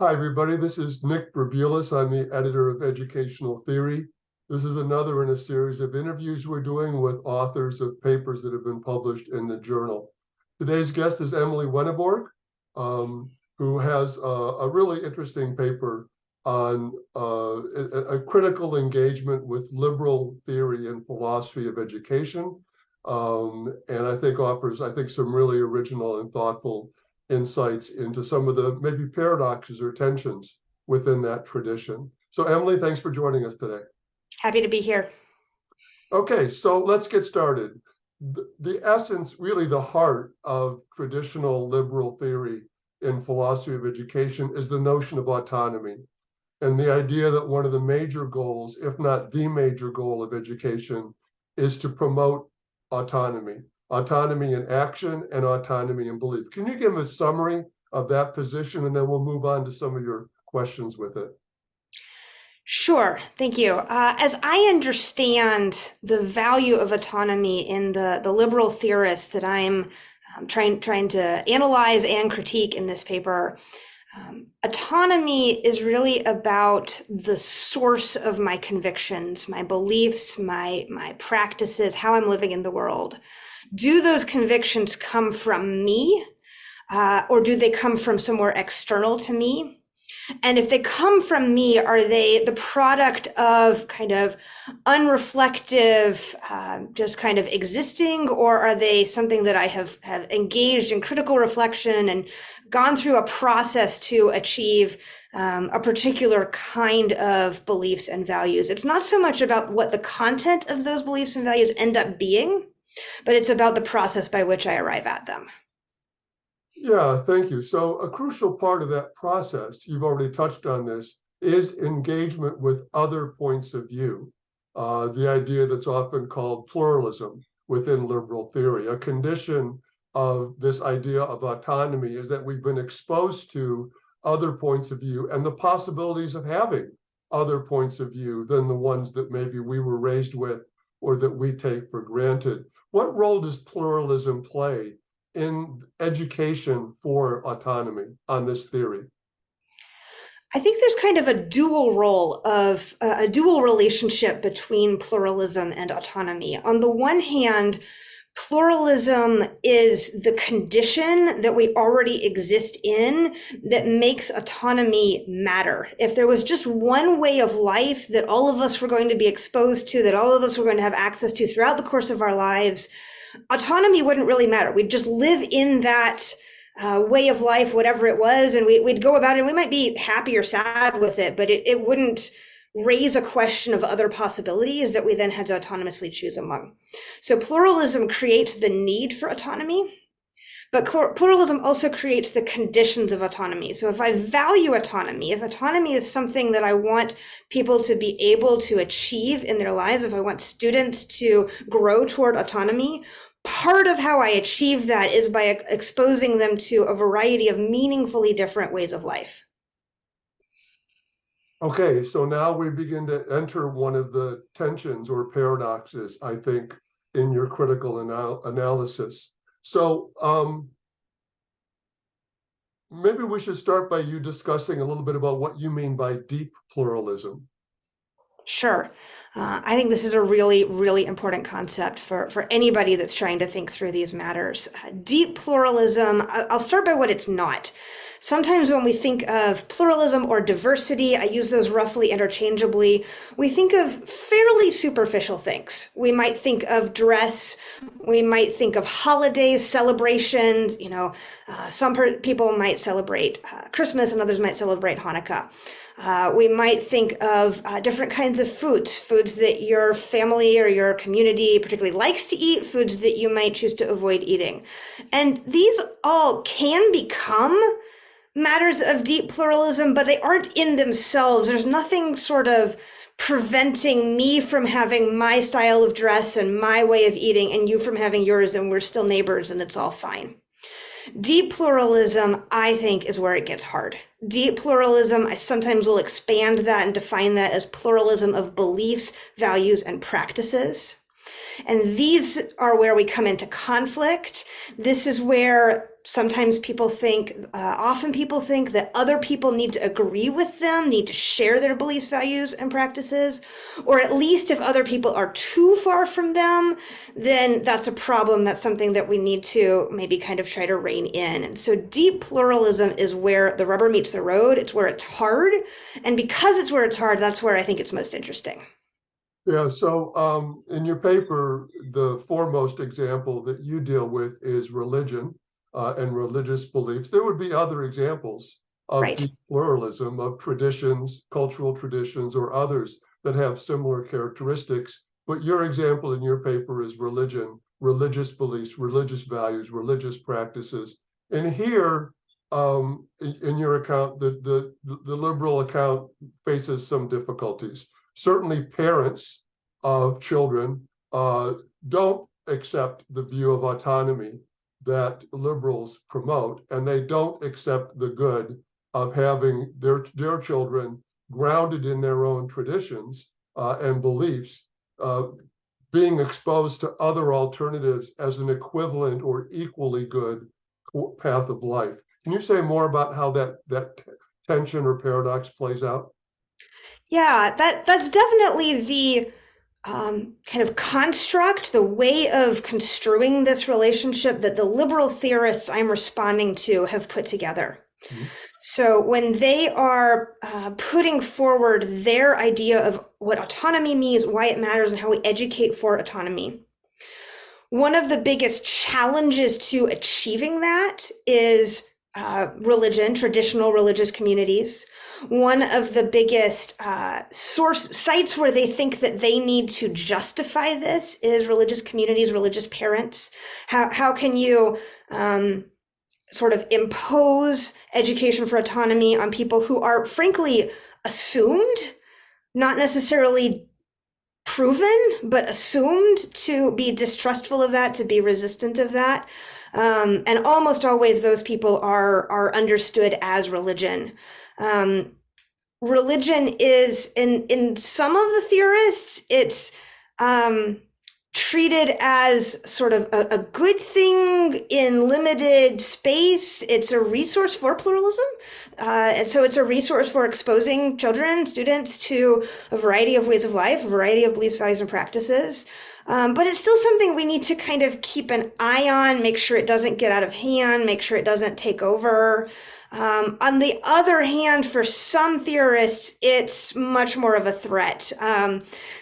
Hi, everybody. This is Nick Berbulis. I'm the editor of Educational Theory. This is another in a series of interviews we're doing with authors of papers that have been published in the journal. Today's guest is Emily Wenneborg, who has a really interesting paper on a critical engagement with liberal theory and philosophy of education. And I think offers, some really original and thoughtful insights into some of the maybe paradoxes or tensions within that tradition. So Emily, thanks for joining us today. Happy to be here. Okay, so let's get started. The essence, really the heart of traditional liberal theory in philosophy of education is the notion of autonomy, and the idea that one of the major goals, if not the major goal of education, is to promote autonomy in action and autonomy in belief. Can you give a summary of that position, and then we'll move on to some of your questions with it? Sure, thank you. As I understand the value of autonomy in the liberal theorists that I'm trying to analyze and critique in this paper, autonomy is really about the source of my convictions, my beliefs, my practices, how I'm living in the world. Do those convictions come from me, or do they come from somewhere external to me? And if they come from me, are they the product of kind of unreflective, just kind of existing, or are they something that I have engaged in critical reflection and gone through a process to achieve a particular kind of beliefs and values? It's not so much about what the content of those beliefs and values end up being, but it's about the process by which I arrive at them. Yeah, thank you. So a crucial part of that process, you've already touched on this, is engagement with other points of view. The idea that's often called pluralism within liberal theory. A condition of this idea of autonomy is that we've been exposed to other points of view and the possibilities of having other points of view than the ones that maybe we were raised with or that we take for granted. What role does pluralism play in education for autonomy on this theory? I think there's kind of a dual role of a dual relationship between pluralism and autonomy. On the one hand, pluralism is the condition that we already exist in that makes autonomy matter. If there was just one way of life that all of us were going to be exposed to, that all of us were going to have access to throughout the course of our lives, autonomy wouldn't really matter. We'd just live in that way of life, whatever it was, and we'd go about it. We might be happy or sad with it, but it wouldn't raise a question of other possibilities that we then had to autonomously choose among. So pluralism creates the need for autonomy, but pluralism also creates the conditions of autonomy. So if I value autonomy, if autonomy is something that I want people to be able to achieve in their lives, if I want students to grow toward autonomy, part of how I achieve that is by exposing them to a variety of meaningfully different ways of life. Okay, so now we begin to enter one of the tensions or paradoxes, I think, in your critical analysis. So maybe we should start by you discussing a little bit about what you mean by deep pluralism. Sure. I think this is a really, really important concept for anybody that's trying to think through these matters. Deep pluralism, I'll start by what it's not. Sometimes when we think of pluralism or diversity, I use those roughly interchangeably, we think of fairly superficial things. We might think of dress, we might think of holidays, celebrations, some people might celebrate Christmas and others might celebrate Hanukkah. We might think of different kinds of foods that your family or your community particularly likes to eat, foods that you might choose to avoid eating. And these all can become matters of deep pluralism, but they aren't in themselves. There's nothing sort of preventing me from having my style of dress and my way of eating and you from having yours, and we're still neighbors and it's all fine. Deep pluralism, I think, is where it gets hard. Deep pluralism, I sometimes will expand that and define that as pluralism of beliefs, values, and practices. And these are where we come into conflict. This is where sometimes often people think that other people need to agree with them, need to share their beliefs, values, and practices, or at least if other people are too far from them, then that's a problem. That's something that we need to maybe kind of try to rein in. And so deep pluralism is where the rubber meets the road. It's where it's hard. And because it's where it's hard, that's where I think it's most interesting. Yeah, so in your paper, the foremost example that you deal with is religion and religious beliefs. There would be other examples of Right. deep pluralism, of traditions, cultural traditions, or others that have similar characteristics. But your example in your paper is religion, religious beliefs, religious values, religious practices. And here, in your account, the liberal account faces some difficulties. Certainly parents of children don't accept the view of autonomy that liberals promote, and they don't accept the good of having their children grounded in their own traditions and beliefs, uh, being exposed to other alternatives as an equivalent or equally good path of life. Can you say more about how that tension or paradox plays out? Yeah, that's definitely the kind of construct, the way of construing this relationship that the liberal theorists I'm responding to have put together. Mhm. So when they are putting forward their idea of what autonomy means, why it matters, and how we educate for autonomy, one of the biggest challenges to achieving that is religion, traditional religious communities. One of the biggest source sites where they think that they need to justify this is religious communities, religious parents. How can you sort of impose education for autonomy on people who are frankly assumed, not necessarily proven, but assumed to be distrustful of that, to be resistant of that. And almost always those people are understood as religion. Um, Religion is in some of the theorists, it's treated as sort of a good thing in limited space. It's a resource for pluralism. And so it's a resource for exposing children, students to a variety of ways of life, a variety of beliefs, values, and practices. But it's still something we need to kind of keep an eye on, make sure it doesn't get out of hand, make sure it doesn't take over. On the other hand, for some theorists, it's much more of a threat.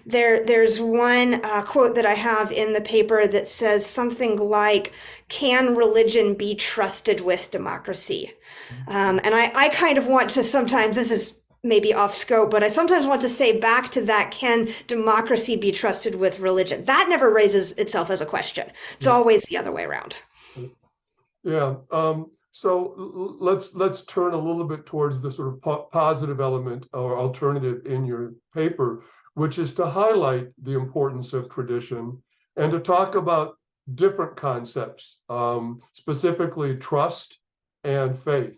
There's one quote that I have in the paper that says something like, "Can religion be trusted with democracy?" And I kind of want to sometimes, this is maybe off scope, but I sometimes want to say back to that, can democracy be trusted with religion? That never raises itself as a question. It's always the other way around. Yeah. So let's turn a little bit towards the sort of positive element or alternative in your paper, which is to highlight the importance of tradition and to talk about different concepts, specifically trust and faith,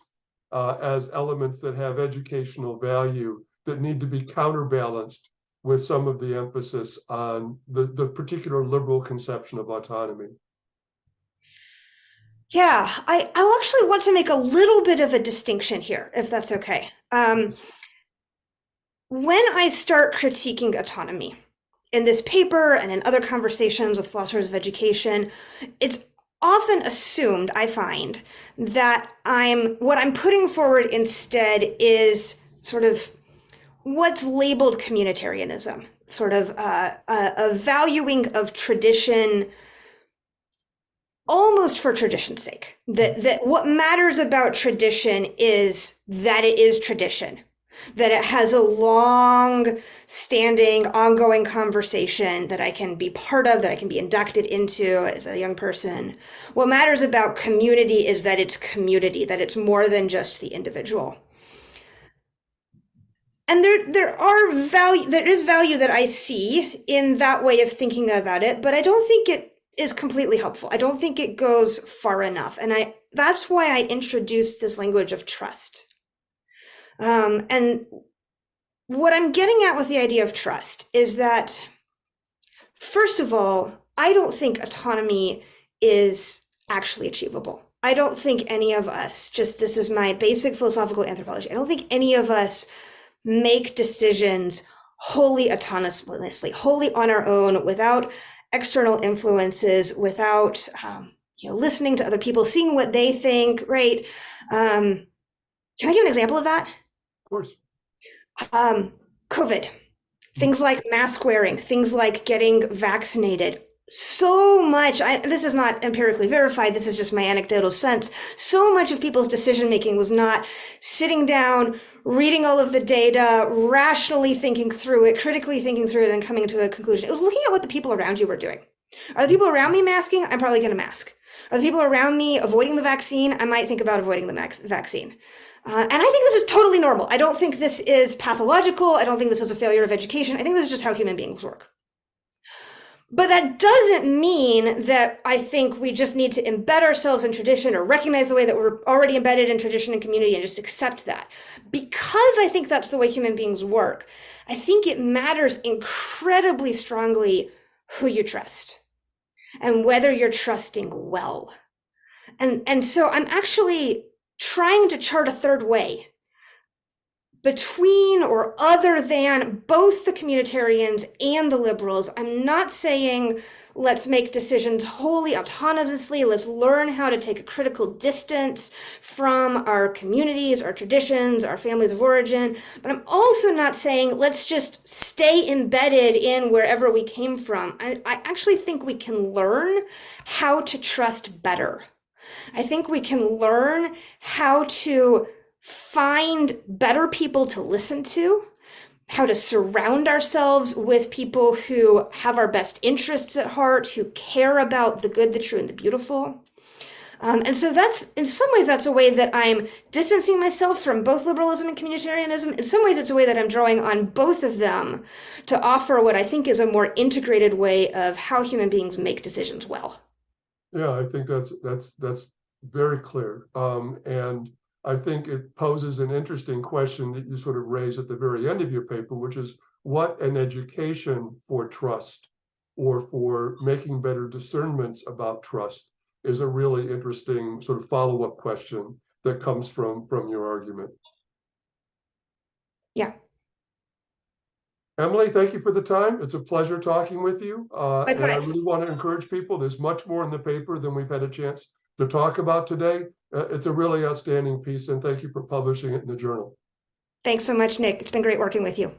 as elements that have educational value that need to be counterbalanced with some of the emphasis on the particular liberal conception of autonomy. Yeah, I actually want to make a little bit of a distinction here, if that's okay. When I start critiquing autonomy in this paper and in other conversations with philosophers of education, it's often assumed, I find, that what I'm putting forward instead is sort of what's labeled communitarianism, sort of a valuing of tradition almost for tradition's sake. That what matters about tradition is that it is tradition, that it has a long standing, ongoing conversation that I can be part of, that I can be inducted into as a young person. What matters about community is that it's community, that it's more than just the individual. And there is value that I see in that way of thinking about it, but I don't think it is completely helpful. I don't think it goes far enough. And that's why I introduced this language of trust. And what I'm getting at with the idea of trust is that, first of all, I don't think autonomy is actually achievable. I don't think any of us, just this is my basic philosophical anthropology, I don't think any of us make decisions wholly autonomously, wholly on our own, without external influences, without listening to other people, seeing what they think, right? Can I give an example of that? Of course. COVID, things like mask wearing, things like getting vaccinated. So much, this is not empirically verified, this is just my anecdotal sense. So much of people's decision making was not sitting down, reading all of the data, rationally thinking through it, critically thinking through it, and coming to a conclusion. It was looking at what the people around you were doing. Are the people around me masking? I'm probably going to mask. Are the people around me avoiding the vaccine? I might think about avoiding the vaccine. And I think this is totally normal. I don't think this is pathological. I don't think this is a failure of education. I think this is just how human beings work. But that doesn't mean that I think we just need to embed ourselves in tradition or recognize the way that we're already embedded in tradition and community and just accept that. Because I think that's the way human beings work, I think it matters incredibly strongly who you trust and whether you're trusting well. And so I'm actually trying to chart a third way between or other than both the communitarians and the liberals. I'm not saying let's make decisions wholly autonomously. Let's learn how to take a critical distance from our communities, our traditions, our families of origin. But I'm also not saying let's just stay embedded in wherever we came from. I actually think we can learn how to trust better. I think we can learn how to find better people to listen to, how to surround ourselves with people who have our best interests at heart, who care about the good, the true, and the beautiful. And so that's, in some ways, that's a way that I'm distancing myself from both liberalism and communitarianism. In some ways, it's a way that I'm drawing on both of them to offer what I think is a more integrated way of how human beings make decisions well. Yeah, I think that's very clear. And I think it poses an interesting question that you sort of raise at the very end of your paper, which is what an education for trust or for making better discernments about trust is a really interesting sort of follow-up question that comes from your argument. Yeah. Emily, thank you for the time. It's a pleasure talking with you. And I Likewise. really want to encourage people. There's much more in the paper than we've had a chance to talk about today. It's a really outstanding piece, and thank you for publishing it in the journal. Thanks so much, Nick. It's been great working with you.